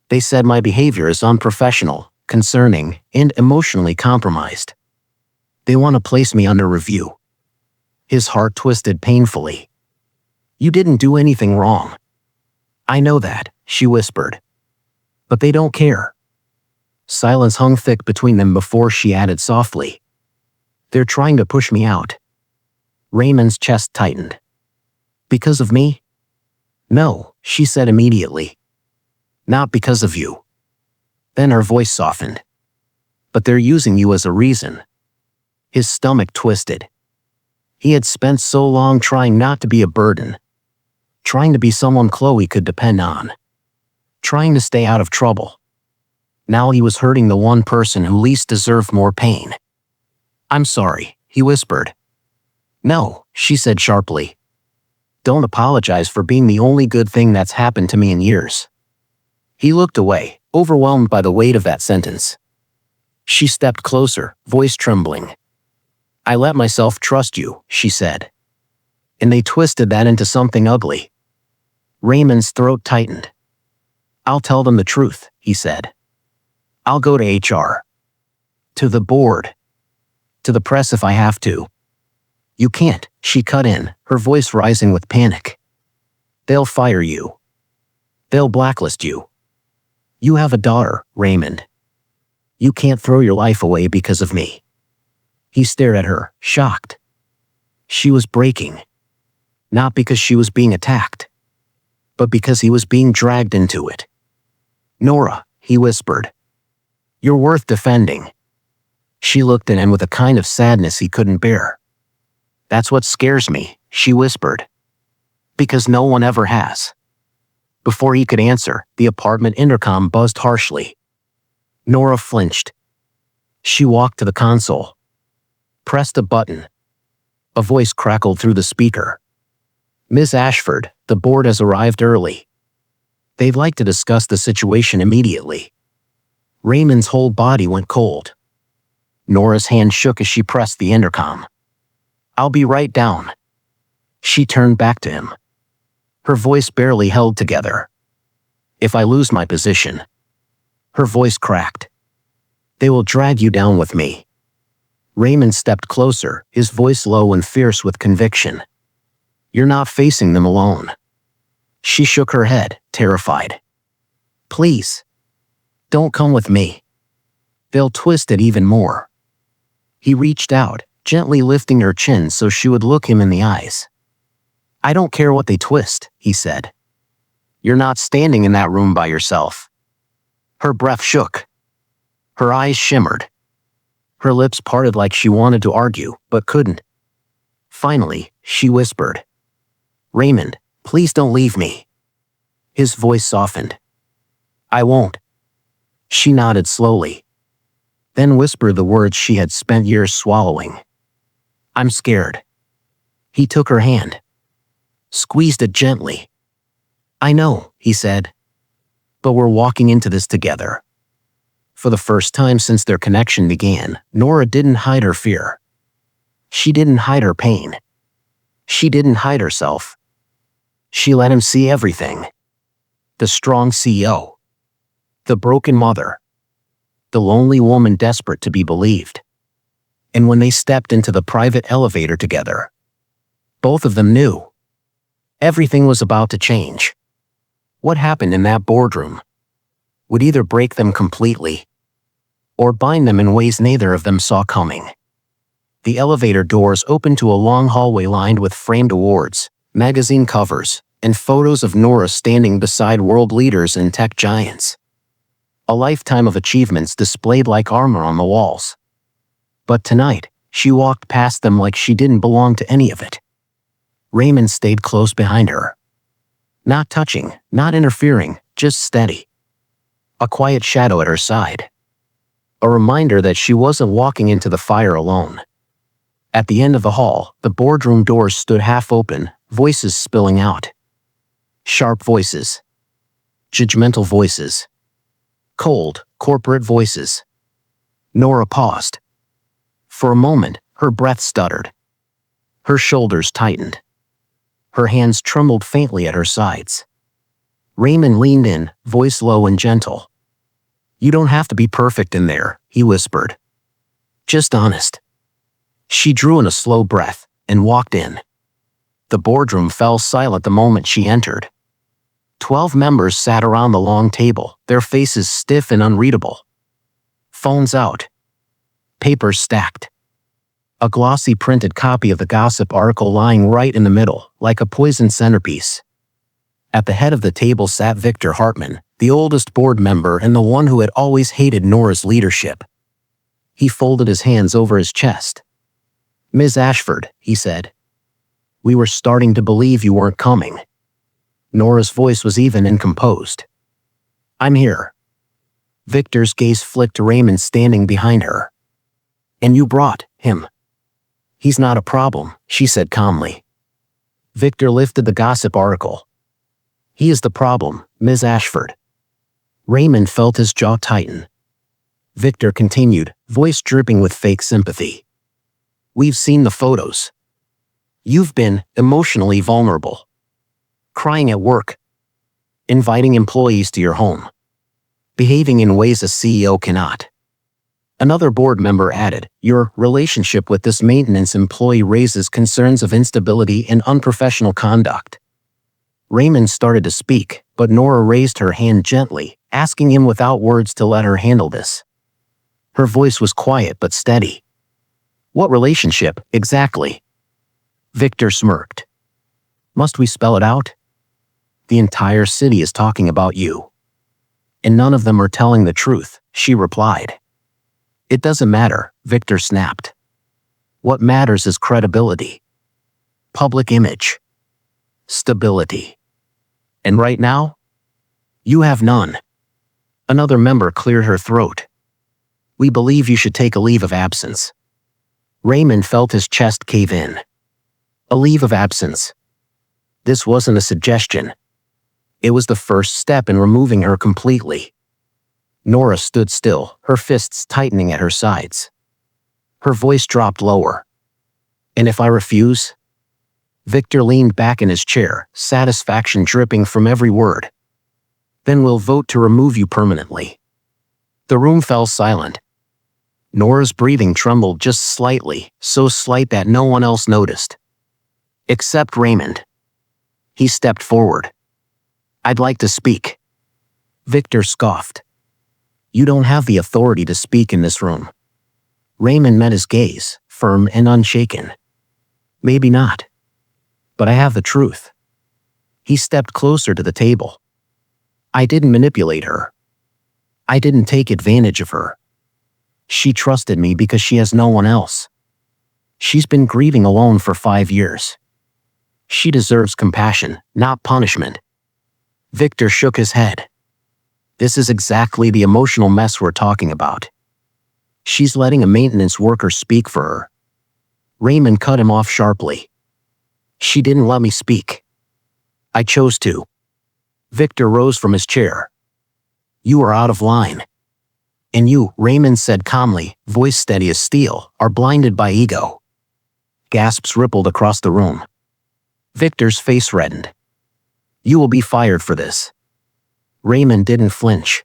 They said my behavior is unprofessional, concerning, and emotionally compromised. They want to place me under review." His heart twisted painfully. "You didn't do anything wrong." "I know that," she whispered. But they don't care. Silence hung thick between them before she added softly. They're trying to push me out. Raymond's chest tightened. Because of me? No, she said immediately. Not because of you. Then her voice softened. But they're using you as a reason. His stomach twisted. He had spent so long trying not to be a burden. Trying to be someone Chloe could depend on. Trying to stay out of trouble. Now he was hurting the one person who least deserved more pain. I'm sorry, he whispered. No, she said sharply. Don't apologize for being the only good thing that's happened to me in years. He looked away, overwhelmed by the weight of that sentence. She stepped closer, voice trembling. I let myself trust you, she said. And they twisted that into something ugly. Raymond's throat tightened. I'll tell them the truth, he said. I'll go to HR. To the board. To the press if I have to. You can't, she cut in, her voice rising with panic. They'll fire you. They'll blacklist you. You have a daughter, Raymond. You can't throw your life away because of me. He stared at her, shocked. She was breaking. Not because she was being attacked, but because he was being dragged into it. Nora, he whispered. You're worth defending. She looked at him with a kind of sadness he couldn't bear. That's what scares me, she whispered. Because no one ever has. Before he could answer, the apartment intercom buzzed harshly. Nora flinched. She walked to the console. Pressed a button. A voice crackled through the speaker. Ms. Ashford, the board has arrived early. They'd like to discuss the situation immediately. Raymond's whole body went cold. Nora's hand shook as she pressed the intercom. I'll be right down. She turned back to him. Her voice barely held together. If I lose my position. Her voice cracked. They will drag you down with me. Raymond stepped closer, his voice low and fierce with conviction. You're not facing them alone. She shook her head, terrified. Please. Don't come with me. They'll twist it even more. He reached out, gently lifting her chin so she would look him in the eyes. I don't care what they twist, he said. You're not standing in that room by yourself. Her breath shook. Her eyes shimmered. Her lips parted like she wanted to argue, but couldn't. Finally, she whispered. Raymond, please don't leave me. His voice softened. I won't. She nodded slowly. Then whispered the words she had spent years swallowing. I'm scared. He took her hand. Squeezed it gently. I know, he said. But we're walking into this together. For the first time since their connection began, Nora didn't hide her fear. She didn't hide her pain. She didn't hide herself. She let him see everything. The strong CEO. The broken mother. The lonely woman desperate to be believed. And when they stepped into the private elevator together, both of them knew. Everything was about to change. What happened in that boardroom would either break them completely or bind them in ways neither of them saw coming. The elevator doors opened to a long hallway lined with framed awards, magazine covers, and photos of Nora standing beside world leaders and tech giants. A lifetime of achievements displayed like armor on the walls. But tonight, she walked past them like she didn't belong to any of it. Raymond stayed close behind her. Not touching, not interfering, just steady. A quiet shadow at her side. A reminder that she wasn't walking into the fire alone. At the end of the hall, the boardroom doors stood half open, voices spilling out. Sharp voices. Judgmental voices. Cold, corporate voices. Nora paused. For a moment, her breath stuttered. Her shoulders tightened. Her hands trembled faintly at her sides. Raymond leaned in, voice low and gentle. You don't have to be perfect in there, he whispered. Just honest. She drew in a slow breath and walked in. The boardroom fell silent the moment she entered. 12 members sat around the long table, their faces stiff and unreadable. Phones out. Papers stacked. A glossy printed copy of the gossip article lying right in the middle, like a poisoned centerpiece. At the head of the table sat Victor Hartman, the oldest board member and the one who had always hated Nora's leadership. He folded his hands over his chest. "Ms. Ashford," he said. "We were starting to believe you weren't coming." Nora's voice was even and composed. "I'm here." Victor's gaze flicked to Raymond standing behind her. "And you brought him." "He's not a problem," she said calmly. Victor lifted the gossip article. "He is the problem, Ms. Ashford." Raymond felt his jaw tighten. Victor continued, voice dripping with fake sympathy. "We've seen the photos. You've been emotionally vulnerable. Crying at work. Inviting employees to your home. Behaving in ways a CEO cannot." Another board member added, "Your relationship with this maintenance employee raises concerns of instability and unprofessional conduct." Raymond started to speak, but Nora raised her hand gently, asking him without words to let her handle this. Her voice was quiet but steady. "What relationship, exactly?" Victor smirked. "Must we spell it out? The entire city is talking about you." "And none of them are telling the truth," she replied. "It doesn't matter," Victor snapped. "What matters is credibility. Public image. Stability. And right now? You have none." Another member cleared her throat. "We believe you should take a leave of absence." Raymond felt his chest cave in. A leave of absence. This wasn't a suggestion. It was the first step in removing her completely. Nora stood still, her fists tightening at her sides. Her voice dropped lower. "And if I refuse?" Victor leaned back in his chair, satisfaction dripping from every word. "Then we'll vote to remove you permanently." The room fell silent. Nora's breathing trembled just slightly, so slight that no one else noticed. Except Raymond. He stepped forward. "I'd like to speak." Victor scoffed. "You don't have the authority to speak in this room." Raymond met his gaze, firm and unshaken. "Maybe not. But I have the truth." He stepped closer to the table. "I didn't manipulate her. I didn't take advantage of her. She trusted me because she has no one else. She's been grieving alone for 5 years. She deserves compassion, not punishment." Victor shook his head. "This is exactly the emotional mess we're talking about. She's letting a maintenance worker speak for her." Raymond cut him off sharply. "She didn't let me speak. I chose to." Victor rose from his chair. "You are out of line. And you," Raymond said calmly, voice steady as steel, "are blinded by ego." Gasps rippled across the room. Victor's face reddened. "You will be fired for this." Raymond didn't flinch.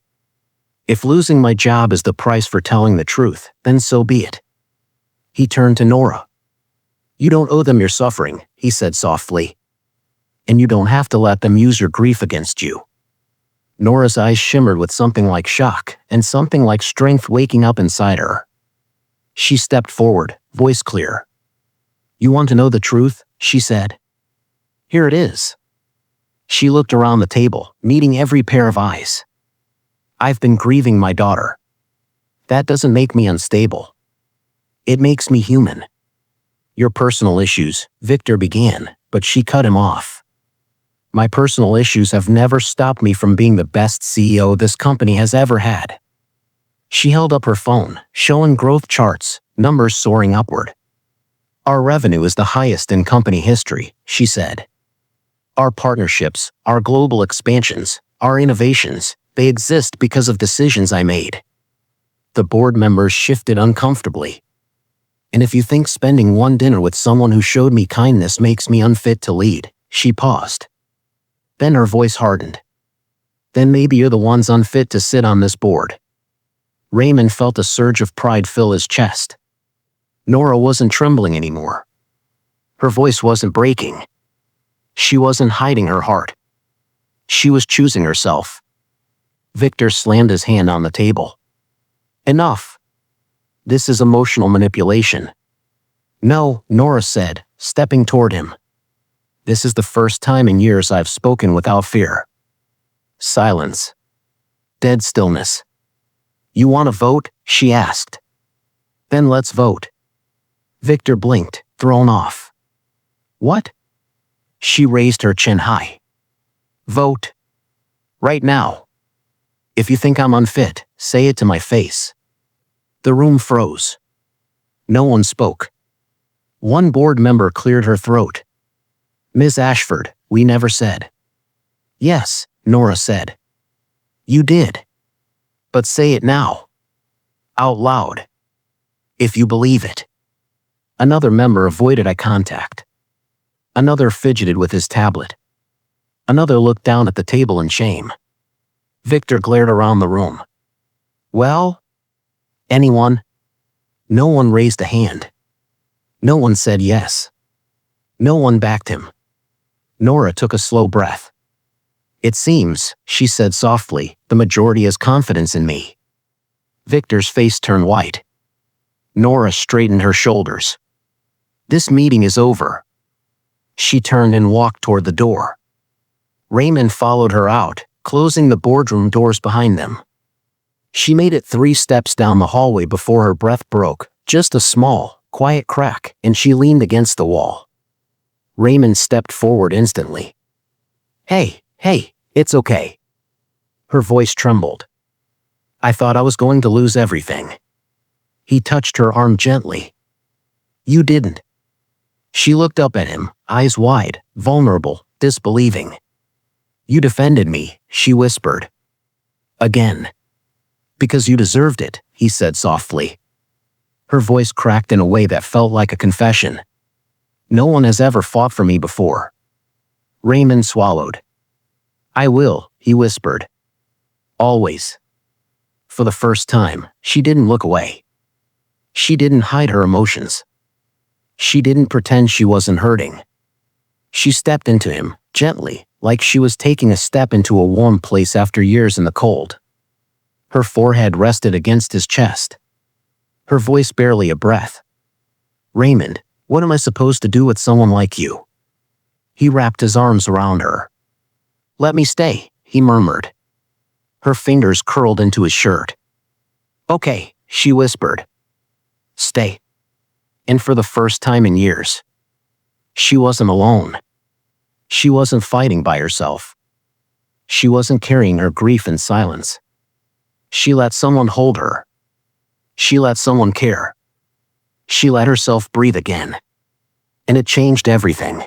"If losing my job is the price for telling the truth, then so be it." He turned to Nora. "You don't owe them your suffering," he said softly. "And you don't have to let them use your grief against you." Nora's eyes shimmered with something like shock and something like strength waking up inside her. She stepped forward, voice clear. "You want to know the truth?" she said. "Here it is." She looked around the table, meeting every pair of eyes. "I've been grieving my daughter. That doesn't make me unstable. It makes me human." "Your personal issues," Victor began, but she cut him off. "My personal issues have never stopped me from being the best CEO this company has ever had." She held up her phone, showing growth charts, numbers soaring upward. "Our revenue is the highest in company history," she said. "Our partnerships, our global expansions, our innovations, they exist because of decisions I made." The board members shifted uncomfortably. "And if you think spending one dinner with someone who showed me kindness makes me unfit to lead," she paused. Then her voice hardened. "Then maybe you're the ones unfit to sit on this board." Raymond felt a surge of pride fill his chest. Nora wasn't trembling anymore. Her voice wasn't breaking. She wasn't hiding her heart. She was choosing herself. Victor slammed his hand on the table. Enough. This is emotional manipulation. No, Nora said, stepping toward him. This is the first time in years I've spoken without fear. Silence. Dead stillness. You want to vote? She asked. Then let's vote. Victor blinked, thrown off. What? She raised her chin high. Vote. Right now. If you think I'm unfit, say it to my face. The room froze. No one spoke. One board member cleared her throat. Ms. Ashford, we never said. Yes, Nora said. You did. But say it now. Out loud. If you believe it. Another member avoided eye contact. Another fidgeted with his tablet. Another looked down at the table in shame. Victor glared around the room. Well? Anyone? No one raised a hand. No one said yes. No one backed him. Nora took a slow breath. It seems, she said softly, the majority has confidence in me. Victor's face turned white. Nora straightened her shoulders. This meeting is over. She turned and walked toward the door. Raymond followed her out, closing the boardroom doors behind them. She made it 3 steps down the hallway before her breath broke, just a small, quiet crack, and she leaned against the wall. Raymond stepped forward instantly. Hey, it's okay. Her voice trembled. I thought I was going to lose everything. He touched her arm gently. You didn't. She looked up at him, eyes wide, vulnerable, disbelieving. You defended me, she whispered. Again. Because you deserved it, he said softly. Her voice cracked in a way that felt like a confession. No one has ever fought for me before. Raymond swallowed. I will, he whispered. Always. For the first time, she didn't look away. She didn't hide her emotions. She didn't pretend she wasn't hurting. She stepped into him, gently, like she was taking a step into a warm place after years in the cold. Her forehead rested against his chest. Her voice barely a breath. Raymond, what am I supposed to do with someone like you? He wrapped his arms around her. Let me stay, he murmured. Her fingers curled into his shirt. Okay, she whispered. Stay. And for the first time in years, she wasn't alone. She wasn't fighting by herself. She wasn't carrying her grief in silence. She let someone hold her. She let someone care. She let herself breathe again. And it changed everything.